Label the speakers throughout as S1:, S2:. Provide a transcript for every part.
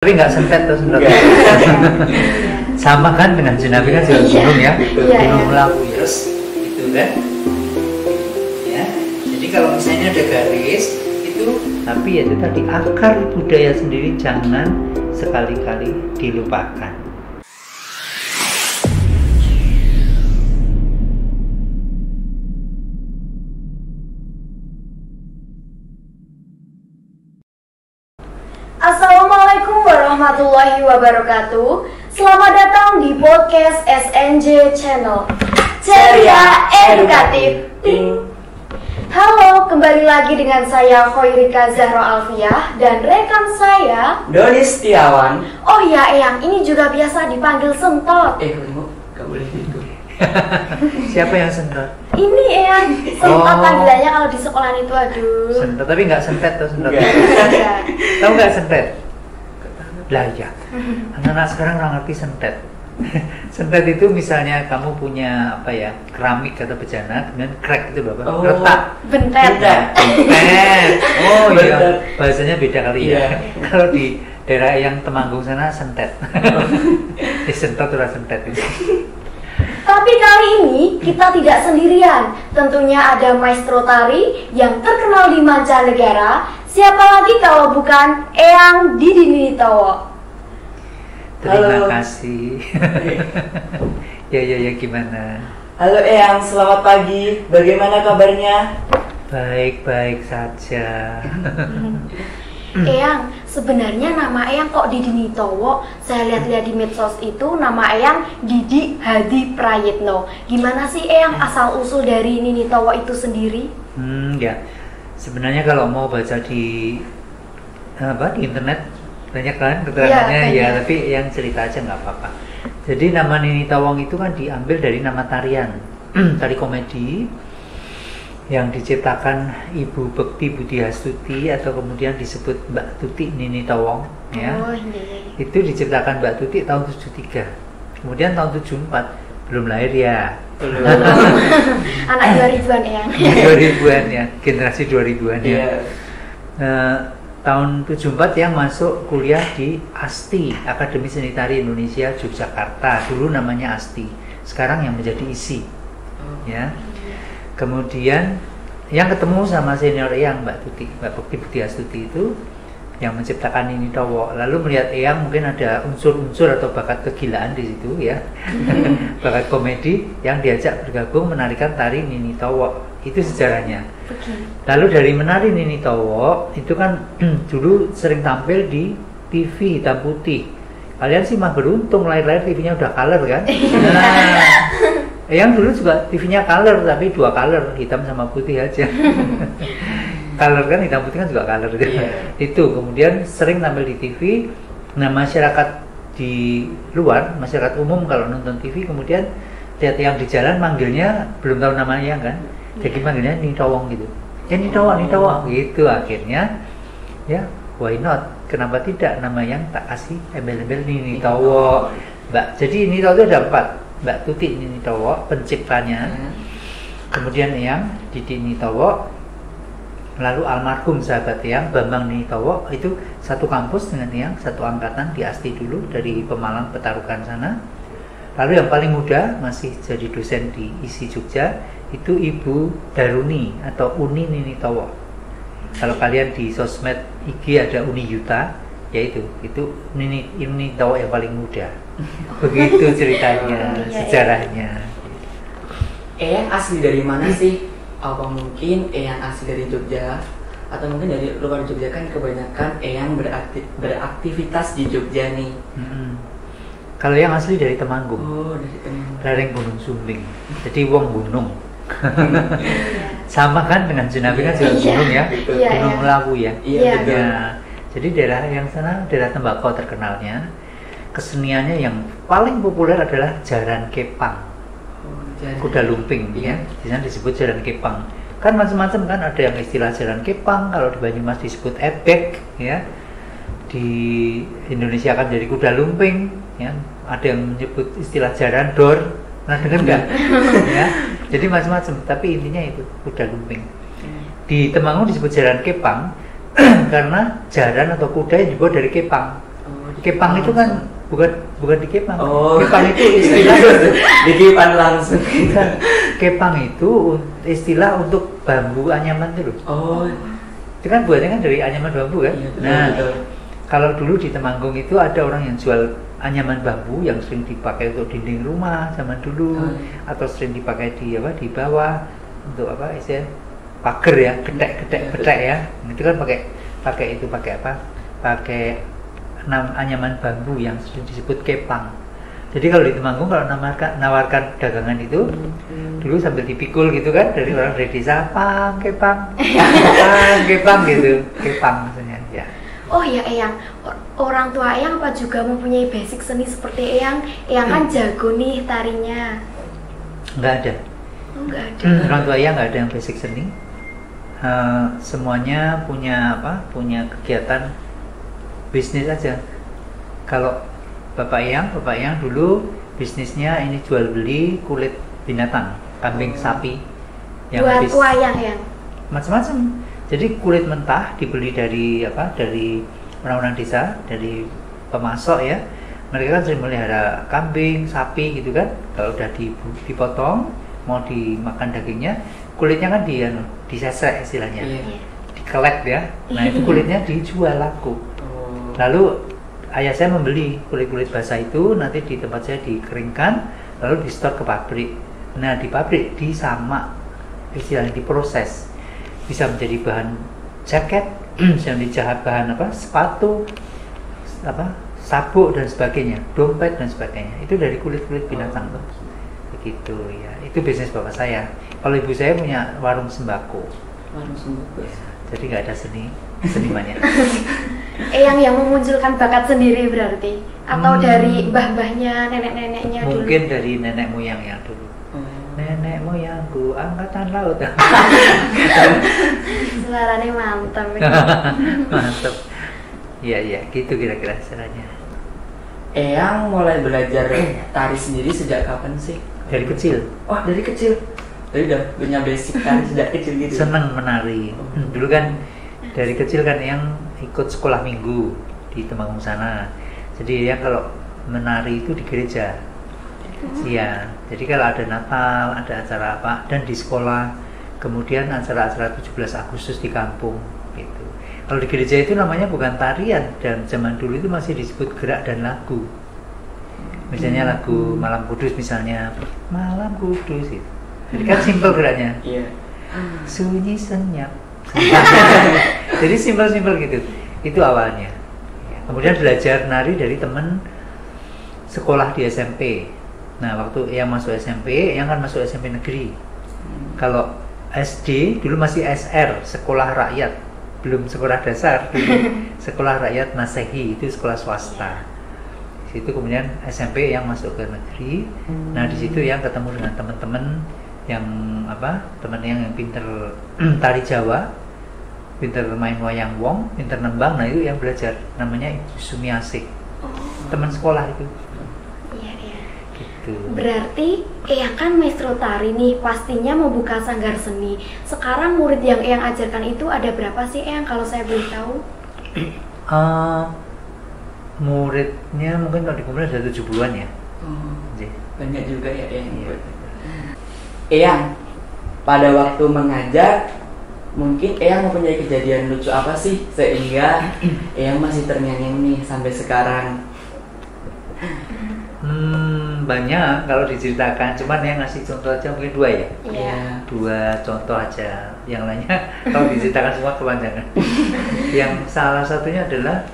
S1: Tapi nggak sentet tuh sentet. Sama kan dengan Jenawi kan juga gunung ya, gunung Melawu ya. Terus itu kan, ya. Jadi kalau misalnya ada garis itu, tapi ya itu tadi akar budaya sendiri jangan sekali-kali dilupakan.
S2: Assalamualaikum warahmatullahi wabarakatuh. Selamat datang di podcast SNJ Channel, Ceria Edukatif. Halo, kembali lagi dengan saya Khoirika Zahra Alfiah dan rekan saya
S3: Doni Setiawan.
S2: Oh ya Eyang, ini juga biasa dipanggil Sentot.
S3: Kamu gak boleh gitu.
S1: Siapa yang sentot?
S2: Ini Eyang, Sentot panggilannya kalau di sekolah itu, aduh.
S1: Sentot, tapi nggak sentet tuh sentot.
S2: Iya.
S1: Tahu nggak sentet? Lah ya, anak-anak sekarang nggak ngerti sentet. Sentet itu misalnya kamu punya apa ya, keramik atau bejana, kemudian crack itu apa? Retak.
S2: Bentet.
S1: Bentet. Oh iya, bahasanya beda kali ya.
S3: Iya.
S1: Kalau di daerah yang Temanggung sana sentet. Sentot atau sentet itu.
S2: Tapi kali ini kita tidak sendirian. Tentunya ada maestro tari yang terkenal di mancanegara. Siapa lagi kalau bukan Eyang Didi Nitowo.
S1: Terima kasih. Ya gimana?
S3: Halo Eyang, selamat pagi. Bagaimana kabarnya?
S1: Baik-baik saja.
S2: Eyang, sebenarnya nama Eyang kok Didi Nitowo? Saya lihat-lihat di medsos itu nama Eyang Didi Hadi Prayitno. Gimana sih Eyang asal usul dari Nitowo itu sendiri?
S1: Ya. Sebenarnya kalau mau baca di internet banyak kan keterangannya ya, tapi yang cerita aja nggak apa-apa. Jadi nama Nini Tawong itu kan diambil dari nama tarian, tari komedi yang diciptakan Ibu Bekti Budiastuti atau kemudian disebut Mbak Tuti Nini Tawong ya.
S2: Oh, iya.
S1: Itu diciptakan Mbak Tuti tahun 73. Kemudian tahun 74 belum lahir ya.
S2: Anak 2000-an Eyang.
S1: 2000-an ya, generasi 2000-an ya.
S3: Iya.
S1: Tahun 74 yang masuk kuliah di ASTI, Akademi Seni Tari Indonesia Yogyakarta. Dulu namanya ASTI, sekarang yang menjadi ISI. Ya. Kemudian yang ketemu sama senior Eyang, Mbak Tuti, Mbak Bekti Budiastuti itu yang menciptakan Nini Tawong. Lalu melihat Eyang mungkin ada unsur-unsur atau bakat kegilaan di situ ya. Bakat komedi yang diajak bergabung menarikan tari Nini Tawong. Itu sejarahnya. Lalu dari menari Nini Tawong itu kan dulu sering tampil di TV hitam putih. Kalian sih mah beruntung lahir-lahir TV-nya udah color kan. Nah, Eyang dulu juga TV-nya color tapi 2 color, hitam sama putih aja. Color kan, hitam putih kan juga color. Itu kemudian sering tampil di TV. Nah, masyarakat di luar, masyarakat umum kalau nonton TV kemudian lihat yang di jalan manggilnya belum tahu namanya kan, jadi manggilnya Nini Tawong gitu. Ya Nini Tawong gitu. Akhirnya ya why not, kenapa tidak, nama yang tak kasih embel-embel Nini Tawong. Jadi Nini Tawong itu ada 4. Mbak Tuti Nini Tawong penciptanya, kemudian yang Didi Nini Tawong, lalu almarhum sahabat Eyang Bambang Nini Tawong itu satu kampus dengan Eyang, satu angkatan di ASTI dulu dari Pemalang Petarukan sana. Lalu yang paling muda masih jadi dosen di ISI Jogja itu Ibu Daruni atau Uni Nini Tawong. Kalau kalian di sosmed IG ada Uni Yuta, yaitu itu Nini Tawong yang paling muda. Begitu ceritanya, sejarahnya.
S3: Eyang asli dari mana sih? Apa mungkin Eyang asli dari Jogja? Atau mungkin dari luar Jogja, kan kebanyakan Eyang beraktivitas di Jogja nih.
S1: Kalau yang asli dari Temanggung.
S3: Oh, dari Temanggung.
S1: Lereng Gunung Sumbing. Jadi wong gunung. Sama kan dengan Jenawi kan juga gunung ya. Gunung Melawu ya.
S3: Iya, betul.
S1: Ya. Jadi daerah yang sana daerah tembakau terkenalnya. Keseniannya yang paling populer adalah Jaran Kepang. Kuda lumping ya. Di sana disebut Jaran Kepang. Kan macam-macam kan, ada yang istilah Jaran Kepang, kalau di Banyumas disebut ebek ya. Di Indonesia kan jadi kuda lumping ya. Ada yang menyebut istilah jaran dor. Pernah dengar nggak? Ya. Jadi macam-macam, tapi intinya itu kuda lumping. Di Temanggung disebut Jaran Kepang karena jaran atau kuda yang dibuat dari kepang. Kepang itu kan bukan di Kepang.
S3: Oh.
S1: Kepang itu istilah
S3: dikipan langsung.
S1: Kepang itu istilah untuk bambu anyaman itu loh.
S3: Oh.
S1: Itu kan buahnya kan dari anyaman bambu kan.
S3: Iya, betul,
S1: Nah,
S3: betul.
S1: kalau dulu di Temanggung itu ada orang yang jual anyaman bambu yang sering dipakai untuk dinding rumah zaman dulu, atau sering dipakai di bawah untuk istilah pagar ya, gedek ya. Itu kan pakai anyaman bambu yang sering disebut kepang. Jadi kalau di Temanggung kalau nawarkan dagangan itu dulu sambil dipikul gitu kan dari orang dari desa, kepang gitu, kepang maksudnya ya.
S2: Oh ya Eyang, orang tua Eyang apa juga mempunyai basic seni seperti Eyang? Eyang kan jago nih tarinya.
S1: Nggak ada.
S2: Oh, nggak ada.
S1: Orang tua Eyang nggak ada yang basic seni. Semuanya punya kegiatan bisnis aja. Kalau Bapak Eyang dulu bisnisnya ini jual beli kulit binatang, kambing, sapi.
S2: Buat wayang Eyang?
S1: Macam-macam. Jadi kulit mentah dibeli dari orang-orang desa, dari pemasok ya. Mereka kan sering melihara kambing, sapi gitu kan. Kalau udah dipotong, mau dimakan dagingnya, kulitnya kan disesek istilahnya, dikelek ya. Nah itu kulitnya dijual laku. Lalu ayah saya membeli kulit-kulit basah itu, nanti di tempat saya dikeringkan, lalu di stok ke pabrik. Nah di pabrik disamak, istilahnya diproses, bisa menjadi bahan jaket, bisa dijahat bahan sepatu, sabuk dan sebagainya, dompet dan sebagainya. Itu dari kulit-kulit binatang tuh. Begitu ya. Itu bisnis bapak saya. Kalau ibu saya punya warung sembako.
S3: Warung sembako.
S1: Jadi nggak ada senimannya.
S2: Eyang yang memunculkan bakat sendiri berarti? Atau dari mbah-mbahnya, nenek-neneknya dulu?
S1: Mungkin dari nenek moyang yang dulu. Nenek moyangku angkatan laut.
S2: Suaranya mantap.
S1: Mantap. Iya, gitu kira-kira caranya.
S3: Eyang mulai belajar tari sendiri sejak kapan sih?
S1: Dari kecil.
S3: Oh, dari kecil. Jadi udah punya basic tari sejak kecil gitu.
S1: Seneng menari. Dulu kan dari kecil kan yang ikut sekolah minggu di Temanggung sana. Jadi ya kalau menari itu di gereja. Iya. Jadi kalau ada Natal, ada acara apa, dan di sekolah, kemudian acara-acara 17 Agustus di kampung gitu. Kalau di gereja itu namanya bukan tarian, dan zaman dulu itu masih disebut gerak dan lagu. Misalnya lagu Malam Kudus misalnya, Malam Kudus gitu. Jadi kan simpel geraknya.
S3: Iya.
S1: Sunyi senyap. Jadi simpel-simpel gitu. Itu awalnya. Kemudian belajar nari dari temen sekolah di SMP. Nah, waktu yang masuk SMP, yang kan masuk SMP negeri. Kalau SD dulu masih SR, sekolah rakyat, belum sekolah dasar. Dulu sekolah rakyat Masehi, itu sekolah swasta. Di situ kemudian SMP yang masuk ke negeri. Nah, di situ yang ketemu dengan teman-teman yang teman yang pinter tari Jawa, pinter main wayang wong, pinter nembang. Nah itu yang belajar, namanya Ibu Sumiasih, teman sekolah itu.
S2: Iya.
S1: Gitu.
S2: Berarti Eyang kan maestro tari nih, pastinya mau buka sanggar seni. Sekarang murid yang Eyang ajarkan itu ada berapa sih Eyang kalau saya boleh tahu?
S1: Muridnya mungkin kalau dikumpulin ada 70-an ya.
S3: Banyak juga ya Eyang. Eyang, pada waktu mengajar, mungkin Eyang mempunyai kejadian lucu apa sih sehingga Eyang masih terngiang-ngiang nih sampai sekarang?
S1: Banyak kalau diceritakan, cuman yang ngasih contoh aja mungkin 2 ya.
S2: Iya.
S1: 2 contoh aja, yang lainnya kalau diceritakan semua kepanjangan. Yang salah satunya adalah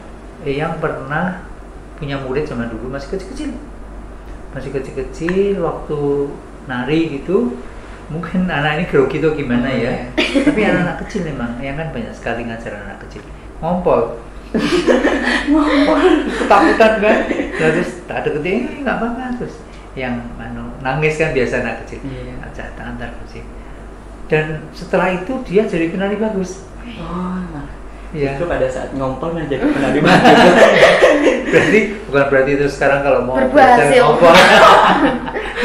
S1: Eyang pernah punya murid zaman dulu masih kecil-kecil waktu nari gitu. Mungkin anak ini grogi tuh gimana ya. Tapi anak-anak kecil memang, yang kan banyak sekali ngajar anak kecil. Ngompol. Ketakutan kan. Terus tak ada ketika nggak apa-apa, terus yang nangis kan biasa anak kecil. Antar kecil. Dan setelah itu dia jadi penari bagus.
S3: Iya. Itu pada saat ngompol menjadi penari bagus.
S1: Berarti itu sekarang kalau mau
S2: belajar
S1: ngompol,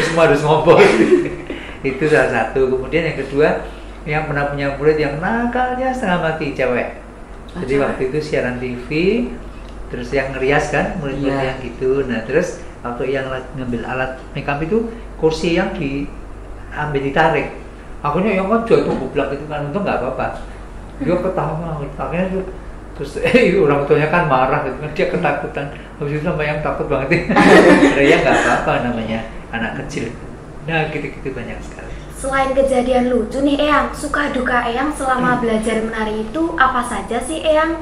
S1: semua harus ngompol. Itu salah satu. Kemudian yang kedua, yang pernah punya murid yang nakalnya setengah mati, cewek. Jadi waktu itu siaran TV terus yang ngerias kan murid-murid
S3: Iya.
S1: yang gitu. Nah terus waktu yang ngambil alat makeup itu kursi yang diambil ditarik, akhirnya yang kan jatuh bublak itu kan, untung nggak apa-apa, dia ketawa akhirnya tuh terus orang tuanya kan marah gitu kan, dia ketakutan, habis itu sama yang takut banget ya nggak apa-apa, namanya anak kecil. Nah gitu-gitu banyak sekali.
S2: Selain kejadian lucu nih Eyang, suka duka Eyang selama belajar menari itu apa saja sih Eyang?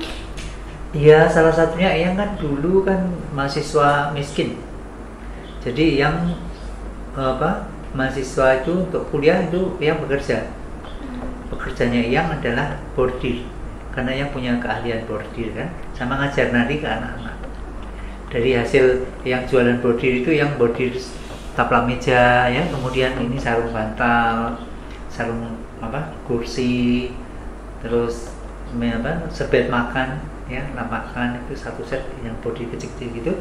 S1: Iya, salah satunya Eyang kan dulu kan mahasiswa miskin. Jadi yang mahasiswa itu untuk kuliah itu Eyang bekerja. Pekerjaannya Eyang adalah bordir, karena Eyang punya keahlian bordir kan, sama ngajar nari ke anak-anak. Dari hasil yang jualan bordir itu yang bordir tapla meja ya, kemudian ini sarung bantal, sarung kursi, terus serbet makan ya, lap makan itu satu set yang body kecil-kecil gitu.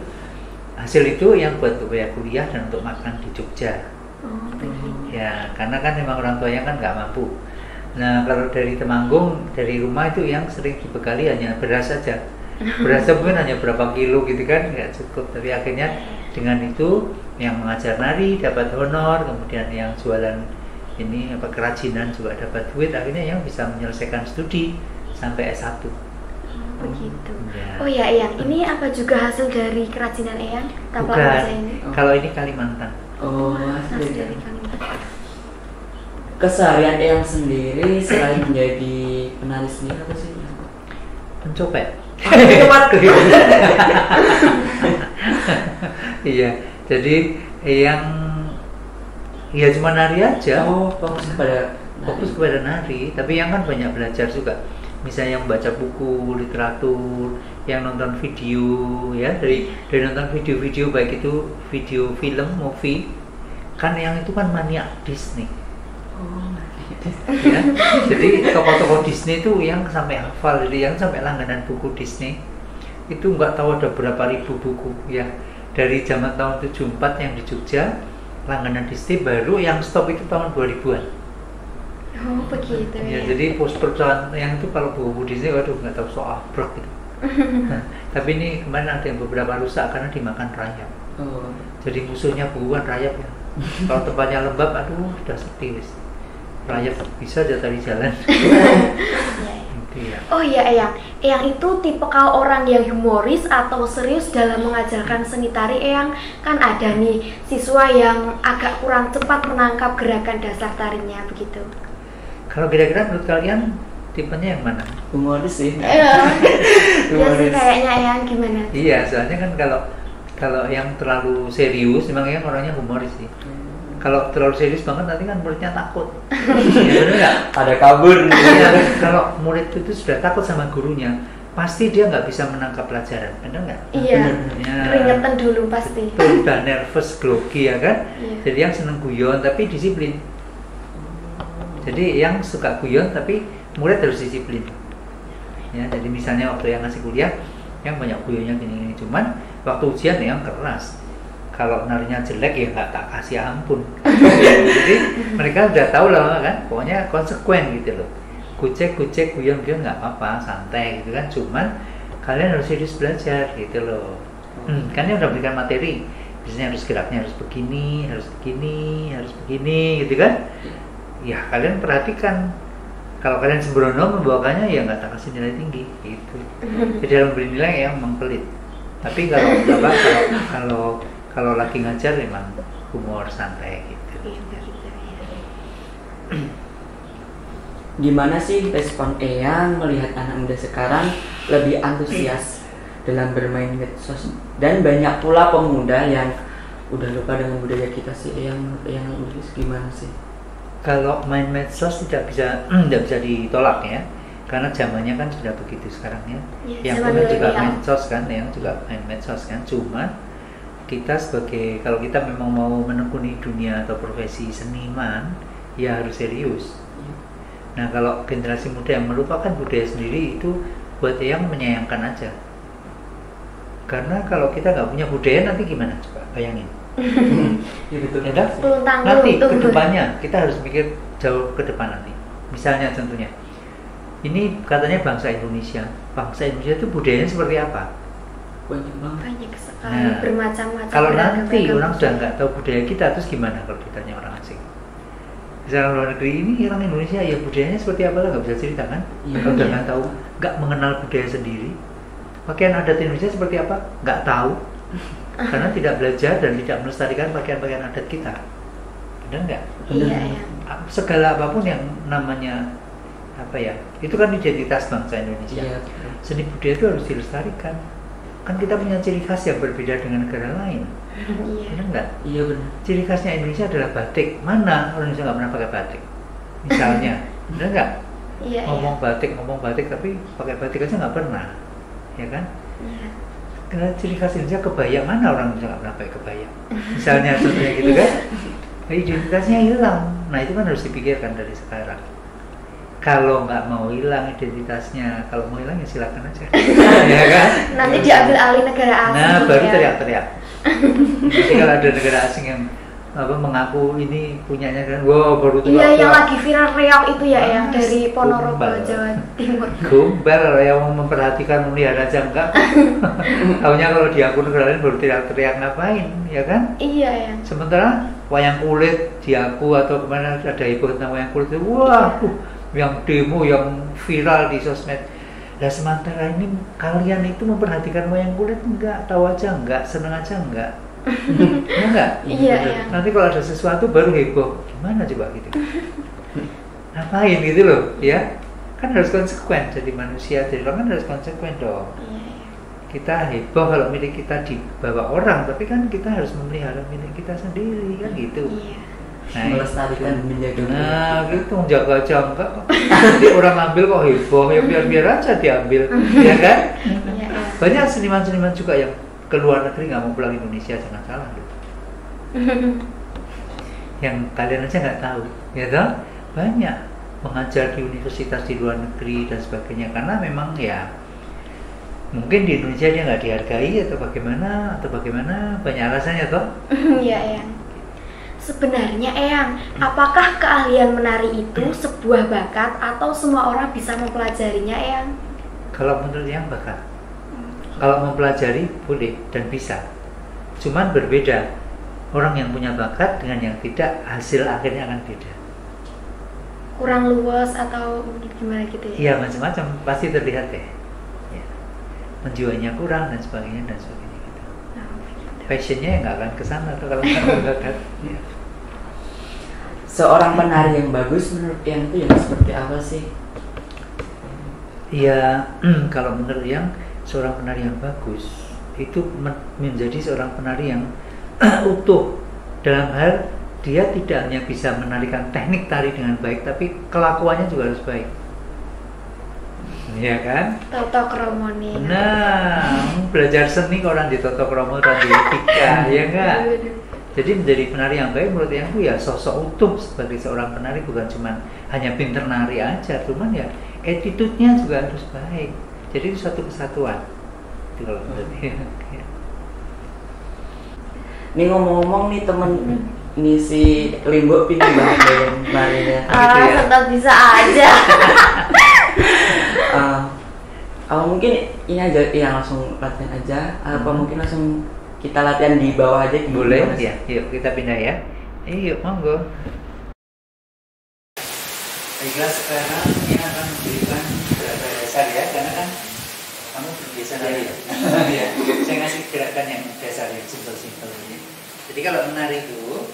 S1: Hasil itu yang buat biaya kuliah dan untuk makan di Jogja.
S2: Oh, begitu.
S1: Ya, karena kan memang orang tuanya kan nggak mampu. Nah, kalau dari Temanggung, dari rumah itu yang sering dibekali hanya beras saja. Beras mungkin hanya berapa kilo gitu kan, nggak cukup. Tapi akhirnya dengan itu yang mengajar nari dapat honor, kemudian yang jualan ini kerajinan juga dapat duit, akhirnya yang bisa menyelesaikan studi sampai S1.
S2: Begitu.
S1: Ya.
S2: Oh ya Eyang, ini apa juga hasil dari kerajinan Eyang? Tapla
S1: Bukan,
S2: meja ini?
S1: kalau ini Kalimantan.
S3: Oh,
S2: Hasil
S3: asli.
S2: dari Kalimantan.
S3: Keseharian Eyang sendiri selain menjadi penari sendiri apa sih?
S1: Pencopet.
S3: Hebat.
S1: Iya, jadi yang ya cuma nari aja.
S3: Oh, fokus pada
S1: Fokus kepada nari, tapi yang kan banyak belajar juga. Misalnya yang baca buku, literatur, yang nonton video ya, dari nonton video-video baik itu video film, movie, kan yang itu kan maniak Disney.
S3: Oh,
S1: Ya. Jadi tokoh-tokoh Disney itu yang sampai hafal, jadi yang sampai langganan buku Disney itu nggak tahu ada berapa ribu buku ya, dari zaman tahun 74 yang di Jogja langganan Disney, baru yang stop itu tahun 2000-an.
S2: Oh begitu
S1: Ya,
S2: ya.
S1: jadi perusahaan yang itu kalau buku Disney, waduh nggak tahu soal brok gitu. Nah, tapi ini kemarin ada yang beberapa rusak karena dimakan rayap.
S3: Oh.
S1: Jadi musuhnya buku kan rayap ya. Kalau tempatnya lembab, aduh udah sepi wis. Rayap bisa aja tadi jalan. Gitu ya.
S2: Oh iya Eyang, Eyang itu tipikal orang yang humoris atau serius dalam mengajarkan seni tari Eyang? Kan ada nih siswa yang agak kurang cepat menangkap gerakan dasar tarinya begitu.
S1: Kalau kira-kira menurut kalian tipenya yang mana?
S3: Humoris sih.
S2: Ya sih
S3: Humoris.
S2: kayaknya Eyang gimana?
S1: Iya, soalnya kan kalau yang terlalu serius, memang yang orangnya humoris sih. Kalau terlalu serius banget nanti kan muridnya takut. Ya, bener nggak?
S3: Ada kabur.
S1: Iya, kalau murid itu sudah takut sama gurunya, pasti dia nggak bisa menangkap pelajaran, benar nggak?
S2: Iya,
S1: Ya.
S2: keringetan dulu pasti.
S1: Betul, udah nervous, grogi ya kan?
S2: Iya.
S1: Jadi yang seneng guyon tapi disiplin. Jadi yang suka guyon tapi murid harus disiplin. Ya, jadi misalnya waktu yang ngasih kuliah, yang banyak guyonnya gini-gini, cuman waktu ujian yang keras. Kalau narinya jelek ya nggak tak kasih ampun. Jadi mereka udah tahu lah kan, pokoknya konsekuen gitu loh. Kucek guyon nggak apa-apa, santai gitu kan. Cuman kalian harus serius belajar gitu loh. Kan dia udah berikan materi, biasanya harus geraknya harus begini, harus begini gitu kan. Ya kalian perhatikan. Kalau kalian sembrono membawakannya ya nggak tak kasih nilai tinggi gitu. Jadi dalam beri nilai yang memang pelit. Tapi kalau lagi ngajar memang humor santai gitu.
S2: Iya begitu ya.
S3: Gimana sih respon Eyang melihat anak muda sekarang lebih antusias dalam bermain medsos, dan banyak pula pemuda yang udah lupa dengan budaya kita sih. Eyang gimana sih?
S1: Kalau main medsos tidak bisa ditolak ya, karena zamannya kan sudah begitu sekarang ya.
S2: Ya,
S1: Yang
S2: zaman
S1: punya juga
S2: milenial.
S1: main medsos kan, yang juga main medsos kan. Cuma kita kalau kita memang mau menekuni dunia atau profesi seniman, ya harus serius. Nah kalau generasi muda yang melupakan budaya sendiri, itu buat yang menyayangkan aja. Karena kalau kita nggak punya budaya nanti gimana, coba bayangin.
S3: Ya betul.
S1: Ya kan?
S2: Peluntang
S1: Nanti
S2: luntung.
S1: kedepannya kita harus mikir jauh ke depan nanti. Misalnya contohnya, ini katanya bangsa Indonesia itu budayanya seperti apa?
S3: banyak banget.
S2: Banyak sekali,
S1: Nah,
S2: bermacam-macam.
S1: Kalau
S2: beragam
S1: nanti
S2: ragam
S1: orang
S2: budaya.
S1: sudah nggak tahu budaya kita, terus gimana kalau ditanya orang asing? Misalnya luar negeri ini orang Indonesia ya budayanya seperti apa lah nggak bisa cerita kan?
S3: Iya.
S1: Kalau udah nggak tahu, nggak mengenal budaya sendiri, pakaian adat Indonesia seperti apa? Nggak tahu, karena tidak belajar dan tidak melestarikan pakaian-pakaian adat kita. Benar nggak?
S2: Iya, ya.
S1: Segala apapun yang namanya apa ya, itu kan identitas bangsa Indonesia.
S3: Iya.
S1: Seni budaya itu harus dilestarikan. Kan kita punya ciri khas yang berbeda dengan negara lain.
S2: Iya.
S1: Benar nggak?
S3: Iya benar.
S1: Ciri khasnya Indonesia adalah batik. Mana orang Indonesia nggak pernah pakai batik? Misalnya, benar nggak?
S2: Iya,
S1: Ngomong batik, tapi pakai batik aja nggak pernah, ya kan?
S2: iya.
S1: Karena ciri khas Indonesia kebaya, mana orang Indonesia nggak pernah pakai kebaya? Misalnya contohnya gitu kan? Nah, identitasnya hilang. Nah itu kan harus dipikirkan dari sekarang. Kalau nggak mau hilang identitasnya, kalau mau hilang ya silakan aja, ya kan?
S2: Nanti diambil alih negara asing.
S1: Nah baru
S2: ya.
S1: teriak-teriak. Jadi kalau ada negara asing yang mengaku ini punyanya kan, wow baru teriak.
S2: Iya, yang lagi viral reok itu ya, yang dari Ponorogo,
S1: Gombal.
S2: Jawa Timur.
S1: Gombal yang mau memperhatikan melihara aja enggak. Taunya kalau di akun negara lain baru teriak-teriak ngapain, ya kan?
S2: Iya, ya.
S1: Sementara wayang kulit di aku atau kemana ada heboh tentang wayang kulit itu, wah, yang demo yang viral di sosmed. Nah sementara ini kalian itu memperhatikan wayang kulit enggak, tahu aja enggak, seneng aja enggak, ya enggak?
S2: Iya,
S1: Bener.
S2: iya.
S1: Nanti kalau ada sesuatu baru heboh, gimana coba gitu? Ngapain gitu loh, ya? Kan harus konsekuen jadi manusia, jadi orang kan harus konsekuen dong.
S2: Iya, iya.
S1: Kita heboh kalau milik kita dibawa orang, tapi kan kita harus memelihara milik kita sendiri kan gitu.
S2: Iya.
S1: Nah,
S3: Melestarikan, menjaga.
S1: nah gitu jaga aja enggak kok. Nanti orang ambil kok heboh, ya biar aja diambil, ya kan?
S2: Iya, iya.
S1: Banyak seniman-seniman juga yang ke luar negeri nggak mau pulang Indonesia, jangan salah gitu. Yang kalian aja nggak tahu, ya toh? Banyak mengajar di universitas di luar negeri dan sebagainya, karena memang ya mungkin di Indonesia dia nggak dihargai atau bagaimana banyak alasannya toh.
S2: Iya, iya. Sebenarnya Eyang, apakah keahlian menari itu sebuah bakat atau semua orang bisa mempelajarinya, Eyang?
S1: Kalau menurut yang bakat, kalau mempelajari boleh dan bisa, cuman berbeda. Orang yang punya bakat dengan yang tidak, hasil akhirnya akan beda.
S2: Kurang luas atau gimana gitu ya?
S1: Iya macam-macam, pasti terlihat deh. Ya. Penjualnya kurang dan sebagainya gitu. Passionnya nggak akan kesana tuh kalau nggak ada bakat. Ya.
S3: Seorang penari yang bagus menurut yang itu yang seperti apa sih?
S1: Iya, kalau menurut yang seorang penari yang bagus itu menjadi seorang penari yang utuh dalam hal dia tidak hanya bisa menarikan teknik tari dengan baik, tapi kelakuannya juga harus baik. Iya kan?
S2: Toto kromone.
S1: Nah, belajar seni kok orang di Toto Kromo dan di Etika, ya enggak? Jadi menjadi penari yang baik menurut yang itu ya sosok utuh sebagai seorang penari, bukan cuma hanya pinter nari aja, cuman ya attitude-nya juga harus baik. Jadi itu suatu kesatuan. Itu kalau menurut dia.
S3: Ini ngomong-ngomong nih temen ini si Limbo pintar banget ya narinya.
S1: Gitu ya.
S2: Tetap bisa aja.
S3: Mungkin ini aja yang langsung latihan aja. Apa mungkin langsung kita latihan di bawah aja?
S1: Boleh ya, yuk kita pindah ya. Yuk monggo. Baiklah, sekarang ini akan memberikan gerakan dasar ya, karena kan kamu biasa nari ya. Ya, saya ngasih gerakan yang dasar yang simpel-simpel ini. Jadi kalau menari itu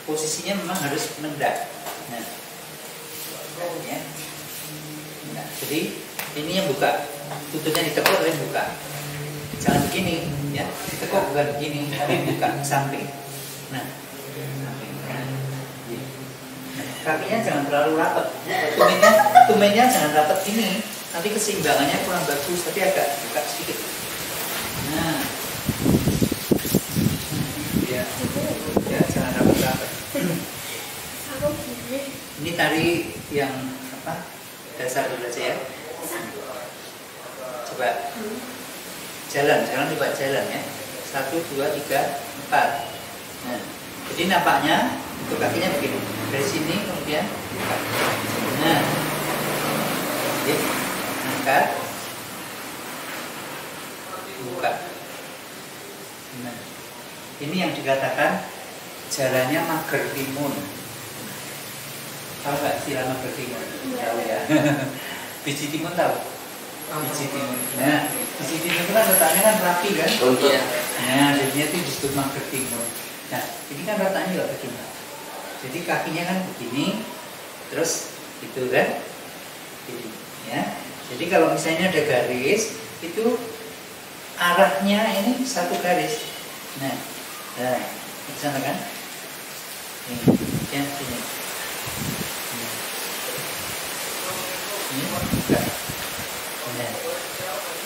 S1: posisinya memang harus menendang. Nah, ya. Nah, jadi ini yang buka, tutupnya ditekuk dan buka. Jangan begini, ya. Ditekuk bukan begini, tapi buka samping. Nah, samping. Kakinya jangan terlalu rapat, tumennya jangan rapat ini, nanti keseimbangannya kurang bagus, tapi agak buka sedikit. Nah, ya, jangan rapat-rapat. Ini tari yang apa? Dasar dulu aja ya. Coba jalan coba jalan ya. 1, 2, 3, 4. Nah, jadi nampaknya untuk kakinya begini, dari sini kemudian buka. Nah, angkat, buka. Nah, ini yang dikatakan jalannya mager timun. Tahu nggak istilah mager timun? Tahu ya. Biji timun tahu? Biji timun. Nah, biji timun itu kan letaknya kan rapi kan?
S3: Iya.
S1: Nah, jadinya itu disebut mager timun. Nah, ini kan letaknya juga begini. Jadi kakinya kan begini, terus gitu kan? Jadi, ya. Jadi kalau misalnya ada garis, itu arahnya ini satu garis. Nah, di sana kan? Ini, ya, sini. Ini enggak. Nah,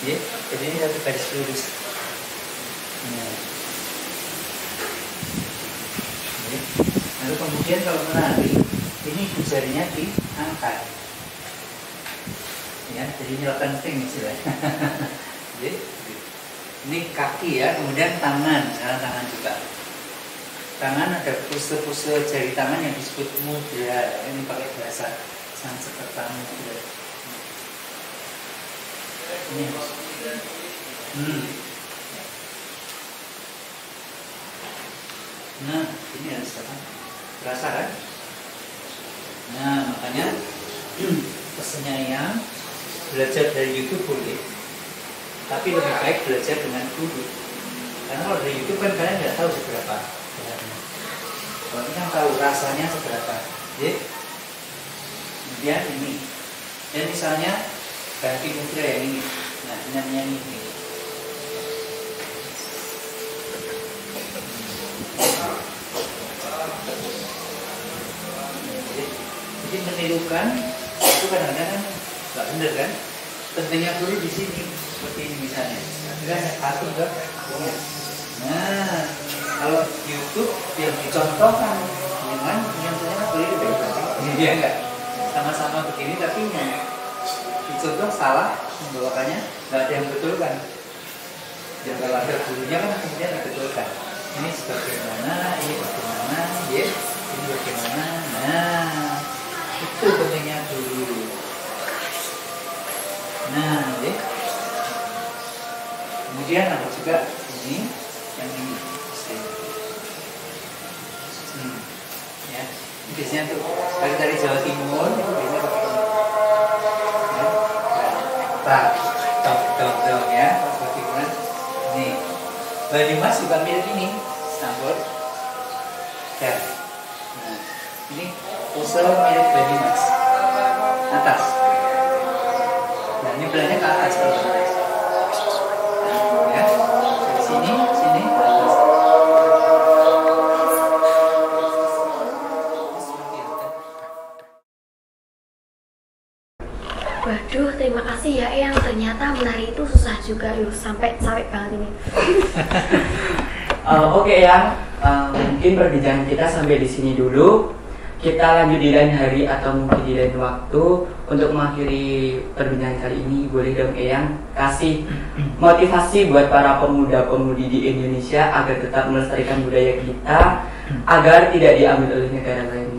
S1: ya, jadi ini satu garis lurus. Nah, ya. Lalu kemudian kalau menari, ini jarinya diangkat. Ya, jadi ini penting istilahnya. Jadi, ini kaki ya, kemudian tangan, sekarang tangan juga. Tangan ada puse-puse jari tangan yang disebut mudra. Ini pakai bahasa Sanskerta mudra. Ini harus. Nah, ini harus apa? Terasa kan? Nah, makanya pesannya yang belajar dari YouTube boleh, tapi lebih baik belajar dengan guru. Karena kalau dari YouTube kan kalian nggak tahu seberapa. Kalau ini kan tahu rasanya seberapa. Ya. Kemudian ini, dan misalnya ganti mudra yang ini. Nah, ini namanya ini. Jadi menirukan itu kadang-kadang kan nggak benar kan? Pentingnya dulu di sini seperti ini misalnya. Kan satu enggak? Nah, kalau YouTube yang dicontohkan dengan yang saya keliru ya enggak? Sama-sama begini tapi yang dicontoh salah membawakannya nggak ada yang betul kan? Yang kalau ada gurunya kan kemudian dibetulkan. Ini sebagaimana, ini bagaimana, ya, ini bagaimana. Nah, itu pentingnya dulu. Nah, ya. Kemudian ada juga ini, yang ini. Ya, ini biasanya tuh dari Jawa Timur itu biasanya pakai ini. Ya, dong ya, Jawa Timur. Nih, Banyumas juga mirip ini, campur. Ya. Nah, ini pose mirip Banyumas. Atas. Nah, ini belanya ke atas kalau atas. Ya. Dari sini ke atas.
S2: Waduh, terima kasih ya Eyang. Ternyata menari itu susah juga loh, sampai capek banget ini.
S3: Oke Eyang, mungkin perbincangan kita sampai di sini dulu. Kita lanjut di lain hari atau mungkin di lain waktu. Untuk mengakhiri perbincangan kali ini, boleh dong Eyang kasih motivasi buat para pemuda-pemudi di Indonesia agar tetap melestarikan budaya kita, agar tidak diambil oleh negara lain.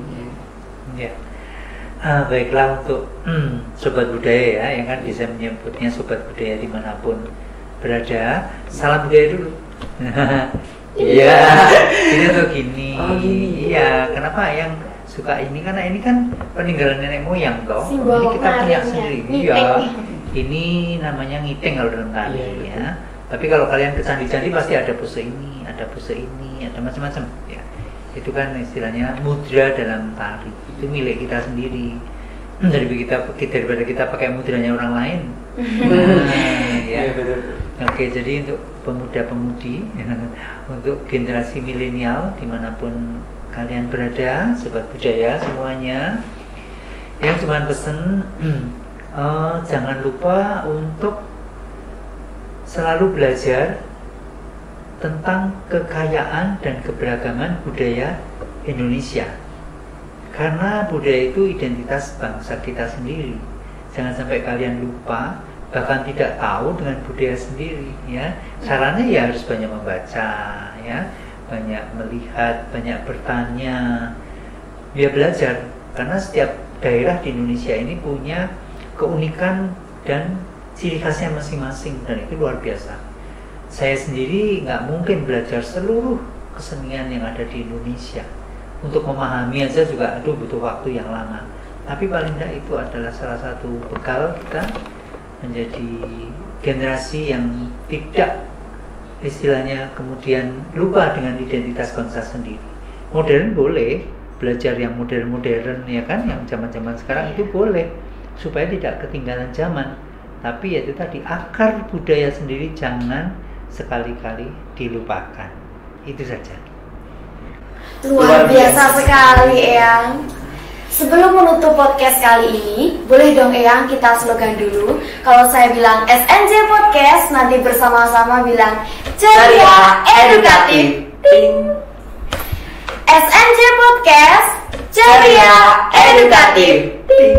S1: Ya. Baiklah untuk sobat budaya ya, yang kan bisa menyebutnya sobat budaya dimanapun berada. Salam budaya dulu. Iya, ini tuh gini. Iya, kenapa yang suka ini? Karena ini kan peninggalan nenek moyang toh. Ini kita punya sendiri. Iya, ini namanya ngiting kalau dalam tari ya. Tapi kalau kalian ke candi-candi pasti ada pose ini, ada pose ini, ada macam-macam ya. Itu kan istilahnya mudra dalam tari, itu milik kita sendiri. Daripada kita pakai mudranya orang lain. Ya. Oke, jadi untuk pemuda-pemudi, untuk generasi milenial dimanapun kalian berada, sobat budaya semuanya, yang cuma pesen jangan lupa untuk selalu belajar tentang kekayaan dan keberagaman budaya Indonesia. Karena budaya itu identitas bangsa kita sendiri. Jangan sampai kalian lupa, bahkan tidak tahu dengan budaya sendiri ya. Caranya ya harus banyak membaca ya, banyak melihat, banyak bertanya. Ya belajar, karena setiap daerah di Indonesia ini punya keunikan dan ciri khasnya masing-masing, dan itu luar biasa. saya sendiri nggak mungkin belajar seluruh kesenian yang ada di Indonesia. Untuk memahami aja juga butuh waktu yang lama. Tapi paling tidak itu adalah salah satu bekal kita menjadi generasi yang tidak istilahnya kemudian lupa dengan identitas bangsa sendiri. Modern boleh, belajar yang modern-modern ya kan, yang zaman-zaman sekarang itu boleh supaya tidak ketinggalan zaman. Tapi ya itu tadi, akar budaya sendiri jangan sekali-kali dilupakan. Itu saja.
S2: Luar biasa sekali, Eyang. Sebelum menutup podcast kali ini, boleh dong Eyang kita slogan dulu. Kalau saya bilang SNJ Podcast, nanti bersama-sama bilang ceria edukatif. Ting. SNJ Podcast, ceria edukatif. Ting.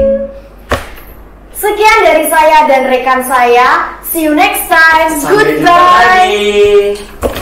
S2: Sekian dari saya dan rekan saya. See you next time.
S3: Sampai jumpa
S2: Goodbye.
S3: lagi.